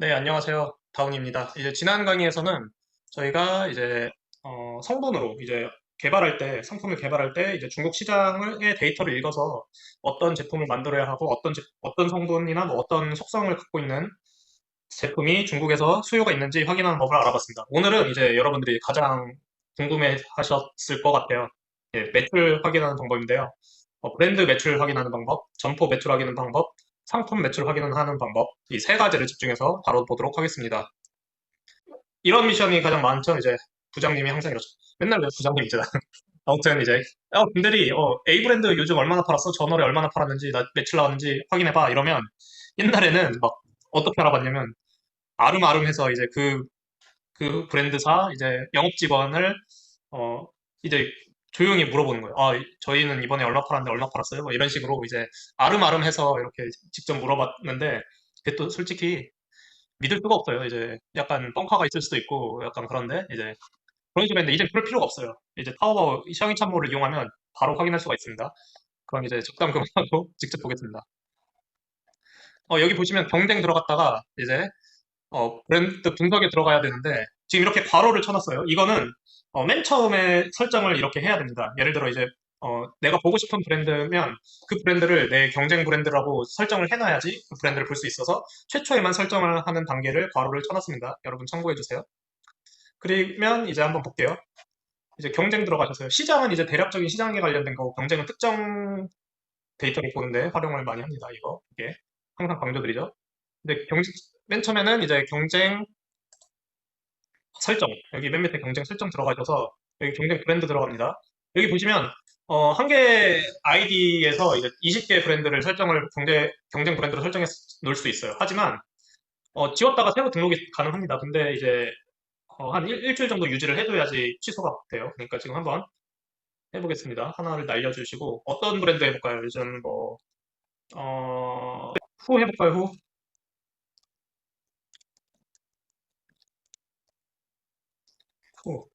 네, 안녕하세요. 다운입니다. 이제 지난 강의에서는 저희가 이제 성분으로 이제 개발할 때, 상품을 개발할 때 이제 중국 시장의 데이터를 읽어서 어떤 제품을 만들어야 하고 어떤 성분이나 뭐 어떤 속성을 갖고 있는 제품이 중국에서 수요가 있는지 확인하는 법을 알아봤습니다. 오늘은 이제 여러분들이 가장 궁금해 하셨을 것 같아요. 예, 매출 확인하는 방법인데요. 브랜드 매출 확인하는 방법, 점포 매출 확인하는 방법, 상품 매출 확인하는 방법, 이 세 가지를 집중해서 바로 보도록 하겠습니다. 이런 미션이 가장 많죠. 이제 부장님이 항상 이러죠. 맨날 왜 부장님이잖아. 아무튼 이제 분들이 A 브랜드 요즘 얼마나 팔았어? 전월에 얼마나 팔았는지, 나 매출 나왔는지 확인해봐. 이러면 옛날에는 막 어떻게 알아봤냐면 아름아름해서 이제 그 브랜드사 이제 영업 직원을 어 이제 조용히 물어보는 거예요. 저희는 이번에 얼마 팔았는데 얼마 팔았어요? 뭐 이런 식으로 이제 아름아름해서 이렇게 직접 물어봤는데 그게 또 솔직히 믿을 수가 없어요. 이제 약간 뻥카가 있을 수도 있고 약간 그런데 이제 그런 식으로 했는데 이제 그럴 필요가 없어요. 이제 타오바오 시황이 참고를 이용하면 바로 확인할 수가 있습니다. 그럼 이제 적당 그만하고 직접 보겠습니다. 여기 보시면 경쟁 들어갔다가 이제 브랜드 분석에 들어가야 되는데 지금 이렇게 괄호를 쳐놨어요. 이거는 맨 처음에 설정을 이렇게 해야 됩니다. 예를 들어 이제 내가 보고 싶은 브랜드면 그 브랜드를 내 경쟁 브랜드라고 설정을 해놔야지 그 브랜드를 볼 수 있어서 최초에만 설정을 하는 단계를 괄호를 쳐놨습니다. 여러분 참고해 주세요. 그러면 이제 한번 볼게요. 이제 경쟁 들어가셔서요. 시장은 이제 대략적인 시장에 관련된 거고 경쟁은 특정 데이터를 보는데 활용을 많이 합니다. 이게 항상 강조드리죠. 근데 맨 처음에는 이제 경쟁 설정, 여기 맨 밑에 경쟁 설정 들어가셔서 여기 경쟁 브랜드 들어갑니다. 여기 보시면 한 개 아이디에서 이제 20개 브랜드를 경쟁 브랜드로 설정해 놓을 수 있어요. 하지만 지웠다가 새로 등록이 가능합니다. 근데 이제 한 일주일 정도 유지를 해줘야지 취소가 돼요. 그러니까 지금 한번 해보겠습니다. 하나를 날려주시고 어떤 브랜드 해볼까요? 요즘 후 해볼까요? 후? 후.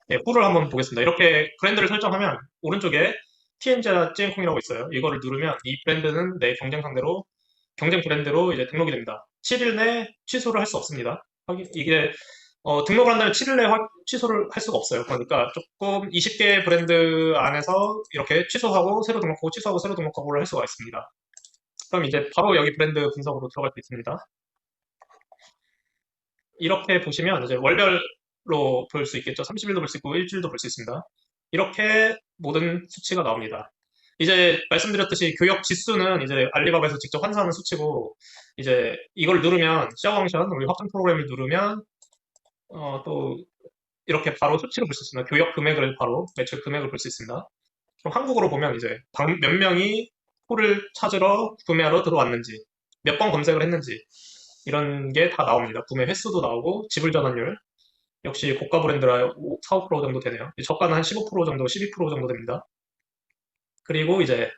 네, 후를 한번 보겠습니다. 이렇게 브랜드를 설정하면 오른쪽에 TN자 찌앤콩이라고 있어요. 이거를 누르면 이 브랜드는 내 경쟁 상대로 경쟁 브랜드로 이제 등록이 됩니다. 7일 내 취소를 할 수 없습니다. 이게 등록을 한다면 7일 내 취소를 할 수가 없어요. 그러니까 조금 20개 브랜드 안에서 이렇게 취소하고 새로 등록하고 취소하고 새로 등록하고를 할 수가 있습니다. 그럼 이제 바로 여기 브랜드 분석으로 들어갈 수 있습니다. 이렇게 보시면 이제 월별로 볼 수 있겠죠. 30일도 볼 수 있고 일주일도 볼 수 있습니다. 이렇게 모든 수치가 나옵니다. 이제 말씀드렸듯이 교역 지수는 이제 알리바바에서 직접 환산하는 수치고 이제 이걸 누르면 샤워펑션 우리 확장 프로그램을 누르면 또 이렇게 바로 수치를 볼 수 있습니다. 교역 금액을 바로 매출 금액을 볼 수 있습니다. 그럼 한국어로 보면 이제 몇 명이 포를 찾으러 구매하러 들어왔는지 몇 번 검색을 했는지 이런 게 다 나옵니다. 구매 횟수도 나오고 지불 전환율 역시 고가 브랜드라 4, 5% 정도 되네요. 저가는 한 15% 정도, 12% 정도 됩니다. 그리고 이제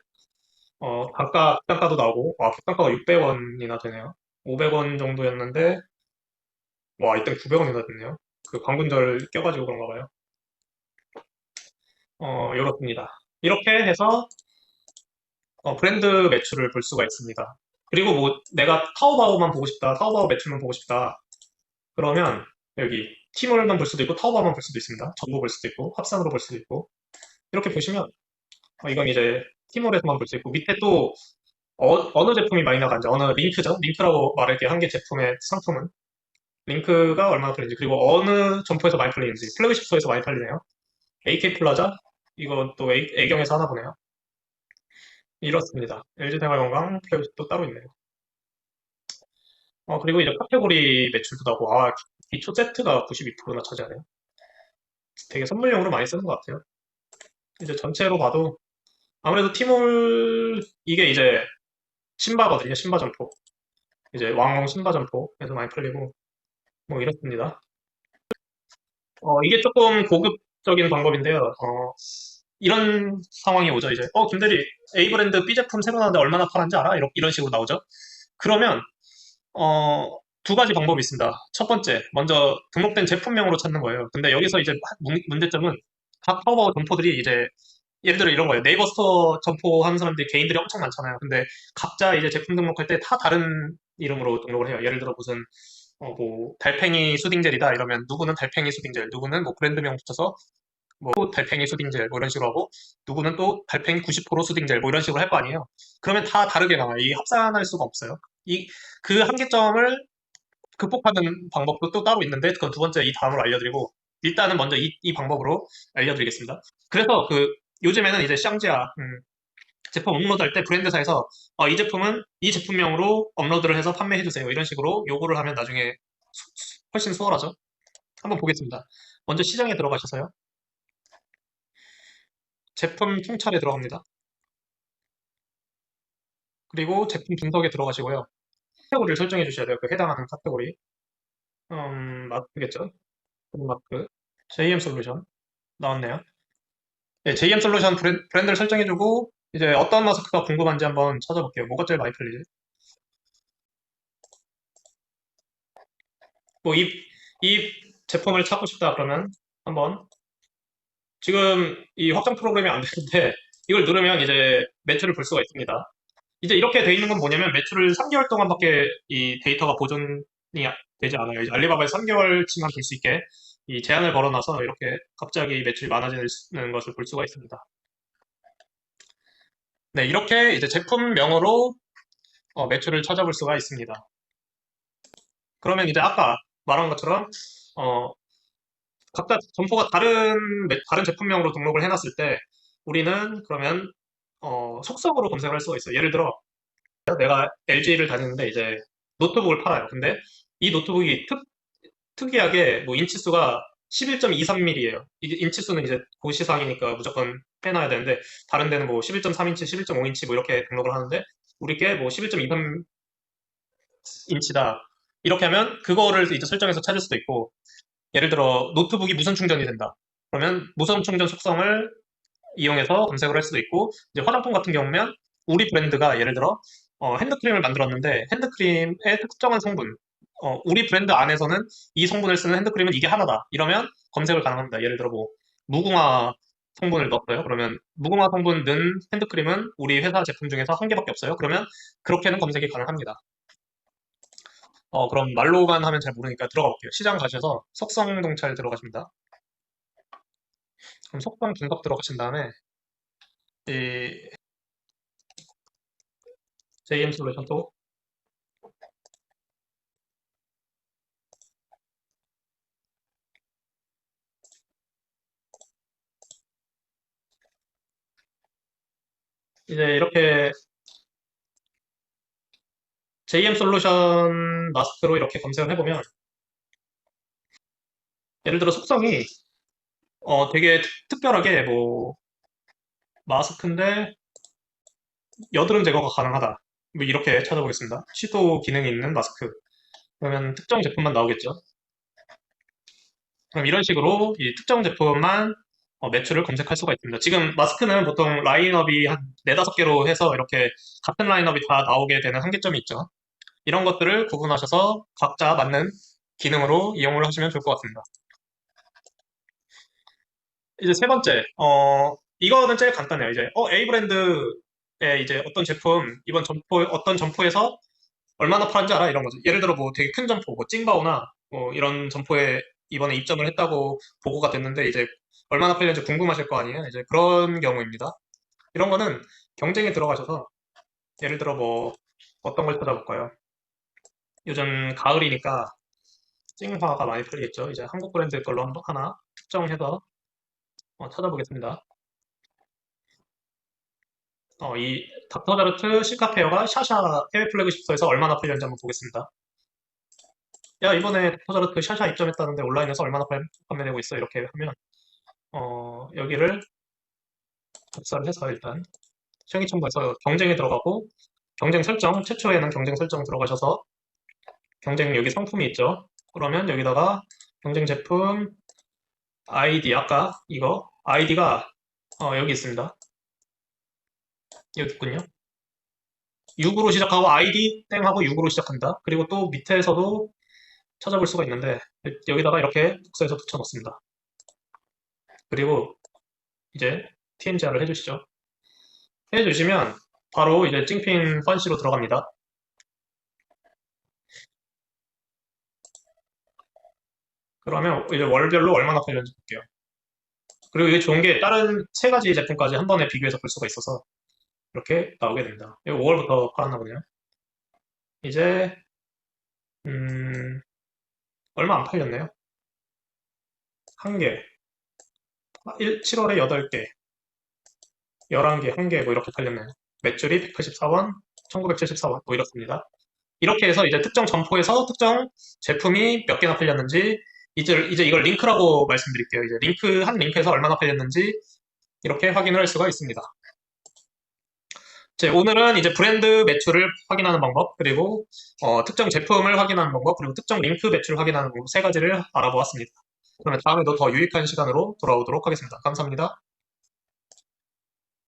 단가도 나오고 단가가 600원이나 되네요. 500원 정도였는데 와 이때 900원이나 됐네요. 그 광군절 껴가지고 그런가 봐요. 이렇습니다. 이렇게 해서 브랜드 매출을 볼 수가 있습니다. 그리고 뭐 내가 타오바오만 보고 싶다, 타오바오 매출만 보고 싶다. 그러면 여기 티몰만 볼 수도 있고 타오바오만 볼 수도 있습니다. 전부 볼 수도 있고 합산으로 볼 수도 있고 이렇게 보시면 이건 이제 티몰에서만 볼 수 있고 밑에 또 어느 제품이 많이 나가는지 어느 링크죠? 링크라고 말할게 한 개 제품의 상품은 링크가 얼마나 팔리는지 그리고 어느 점포에서 많이 팔리는지 플래그십 스토어에서 많이 팔리네요. AK 플라자 이건 또 A경에서 하나 보네요. 이렇습니다. LG생활건강 플래그십도 따로 있네요. 그리고 이제 카테고리 매출도 나고 기초 세트가 92%나 차지하네요. 되게 선물용으로 많이 쓰는 것 같아요. 이제 전체로 봐도 아무래도 티몰 이게 이제 신바거든요. 신바 점포. 이제 왕홍 신바 점포에서 많이 팔리고 뭐 이렇습니다. 이게 조금 고급적인 방법인데요. 이런 상황이 오죠. 이제 김대리 A 브랜드 B 제품 새로 나왔는데 얼마나 팔았는지 알아? 이런 식으로 나오죠. 그러면 두 가지 방법이 있습니다. 첫 번째, 먼저 등록된 제품명으로 찾는 거예요. 근데 여기서 이제 문제점은 각 타오바오 점포들이 이제 예를 들어 이런 거예요. 네이버 스토어 점포 하는 사람들이 개인들이 엄청 많잖아요. 근데 각자 이제 제품 등록할 때 다 다른 이름으로 등록을 해요. 예를 들어 무슨 뭐 달팽이 수딩젤이다 이러면 누구는 달팽이 수딩젤, 누구는 뭐 브랜드명 붙여서 뭐 달팽이 수딩젤 뭐 이런 식으로 하고 누구는 또 달팽이 90% 수딩젤 뭐 이런 식으로 할 거 아니에요. 그러면 다 다르게 나와요. 이 합산할 수가 없어요. 이 그 한계점을 극복하는 방법도 또 따로 있는데 그건 두 번째 이 다음으로 알려드리고 일단은 먼저 이 방법으로 알려드리겠습니다. 그래서 그 요즘에는 이제 샹지아 제품 업로드할 때 브랜드사에서 이 제품은 이 제품명으로 업로드를 해서 판매해주세요. 이런 식으로 요구를 하면 나중에 훨씬 수월하죠. 한번 보겠습니다. 먼저 시장에 들어가셔서요. 제품 통찰에 들어갑니다. 그리고 제품 분석에 들어가시고요. 카테고리를 설정해 주셔야 돼요. 그 해당하는 카테고리. 마크겠죠? 마크. JM 솔루션. 나왔네요. 네, JM 솔루션 브랜드를 설정해주고, 이제 어떤 마스크가 궁금한지 한번 찾아볼게요. 뭐가 제일 많이 팔리지? 뭐, 이 제품을 찾고 싶다 그러면 한번, 지금 이 확장 프로그램이 안 되는데, 이걸 누르면 이제 매출을 볼 수가 있습니다. 이제 이렇게 돼 있는 건 뭐냐면 매출을 3개월 동안밖에 이 데이터가 보존이 되지 않아요. 이제 알리바바에 3개월치만 볼 수 있게 이 제한을 걸어놔서 이렇게 갑자기 매출이 많아지는 것을 볼 수가 있습니다. 네, 이렇게 이제 제품명으로 매출을 찾아볼 수가 있습니다. 그러면 이제 아까 말한 것처럼 어, 각자 점포가 다른 제품명으로 등록을 해놨을 때 우리는 그러면 속성으로 검색을 할 수가 있어요. 예를 들어 내가 LG를 다니는데 이제 노트북을 팔아요. 근데 이 노트북이 특이하게 뭐 인치수가 11.23mm예요. 이게 인치수는 이제 고시상이니까 무조건 해놔야 되는데 다른 데는 뭐 11.3인치, 11.5인치 뭐 이렇게 등록을 하는데 우리 게 뭐 11.23인치다. 이렇게 하면 그거를 이제 설정해서 찾을 수도 있고 예를 들어 노트북이 무선 충전이 된다. 그러면 무선 충전 속성을 이용해서 검색을 할 수도 있고 이제 화장품 같은 경우면 우리 브랜드가 예를 들어 핸드크림을 만들었는데 핸드크림의 특정한 성분 우리 브랜드 안에서는 이 성분을 쓰는 핸드크림은 이게 하나다 이러면 검색을 가능합니다. 예를 들어 뭐 무궁화 성분을 넣었어요. 그러면 무궁화 성분 넣은 핸드크림은 우리 회사 제품 중에서 한 개밖에 없어요. 그러면 그렇게는 검색이 가능합니다. 그럼 말로만 하면 잘 모르니까 들어가 볼게요. 시장 가셔서 속성 동찰 들어가십니다. 그럼 속성 분석 들어가신 다음에 이 JM 솔루션 또 이제 이렇게 JM 솔루션 마스크로 이렇게 검색을 해보면 예를 들어 속성이 되게 특별하게 뭐 마스크인데 여드름 제거가 가능하다. 뭐 이렇게 찾아보겠습니다. 시도 기능이 있는 마스크. 그러면 특정 제품만 나오겠죠. 그럼 이런 식으로 이 특정 제품만 매출을 검색할 수가 있습니다. 지금 마스크는 보통 라인업이 한 네다섯 개로 해서 이렇게 같은 라인업이 다 나오게 되는 한계점이 있죠. 이런 것들을 구분하셔서 각자 맞는 기능으로 이용을 하시면 좋을 것 같습니다. 이제 세 번째, 이거는 제일 간단해요. 이제, A 브랜드의 이제 어떤 제품, 이번 어떤 점포에서 얼마나 파는지 알아? 이런 거죠. 예를 들어 뭐 되게 큰 점포, 뭐 찡바오나 뭐 이런 점포에 이번에 입점을 했다고 보고가 됐는데 이제 얼마나 팔렸는지 궁금하실 거 아니에요? 이제 그런 경우입니다. 이런 거는 경쟁에 들어가셔서 예를 들어 뭐 어떤 걸 찾아볼까요? 요즘 가을이니까 찡화가 많이 팔리겠죠. 이제 한국 브랜드 걸로 하나 특정해서 찾아보겠습니다. 이 닥터자르트 시카페어가 샤샤 해외 플래그십소에서 얼마나 팔렸는지 한번 보겠습니다. 야, 이번에 닥터자르트 샤샤 입점했다는데 온라인에서 얼마나 판매되고 있어? 이렇게 하면, 여기를 접수를 해서 일단 생이첨부에서 경쟁에 들어가고, 경쟁 설정, 최초에는 경쟁 설정 들어가셔서, 경쟁 여기 상품이 있죠? 그러면 여기다가 경쟁 제품, 아이디, 아까 이거, 아이디가 여기 있습니다. 여기 있군요. 6으로 시작하고 아이디 땡하고 6으로 시작합니다. 그리고 또 밑에서도 찾아볼 수가 있는데 여기다가 이렇게 복사해서 붙여놓습니다. 그리고 이제 TMGR을 해주시죠. 해주시면 바로 이제 찡핀 펀시로 들어갑니다. 그러면 이제 월별로 얼마나 팔렸는지 볼게요. 그리고 이게 좋은 게 다른 세 가지 제품까지 한 번에 비교해서 볼 수가 있어서 이렇게 나오게 됩니다. 이거 5월부터 팔았나 보네요. 이제 음, 얼마 안 팔렸네요. 한 개, 7월에 8개, 11개, 한 개 뭐 이렇게 팔렸네요. 매출이 184원, 1974원 뭐 이렇습니다. 이렇게 해서 이제 특정 점포에서 특정 제품이 몇 개나 팔렸는지 이제 이걸 링크라고 말씀드릴게요. 이제 한 링크에서 얼마나 팔렸는지 이렇게 확인을 할 수가 있습니다. 오늘은 이제 브랜드 매출을 확인하는 방법, 그리고 특정 제품을 확인하는 방법, 그리고 특정 링크 매출을 확인하는 방법 세 가지를 알아보았습니다. 그러면 다음에도 더 유익한 시간으로 돌아오도록 하겠습니다. 감사합니다.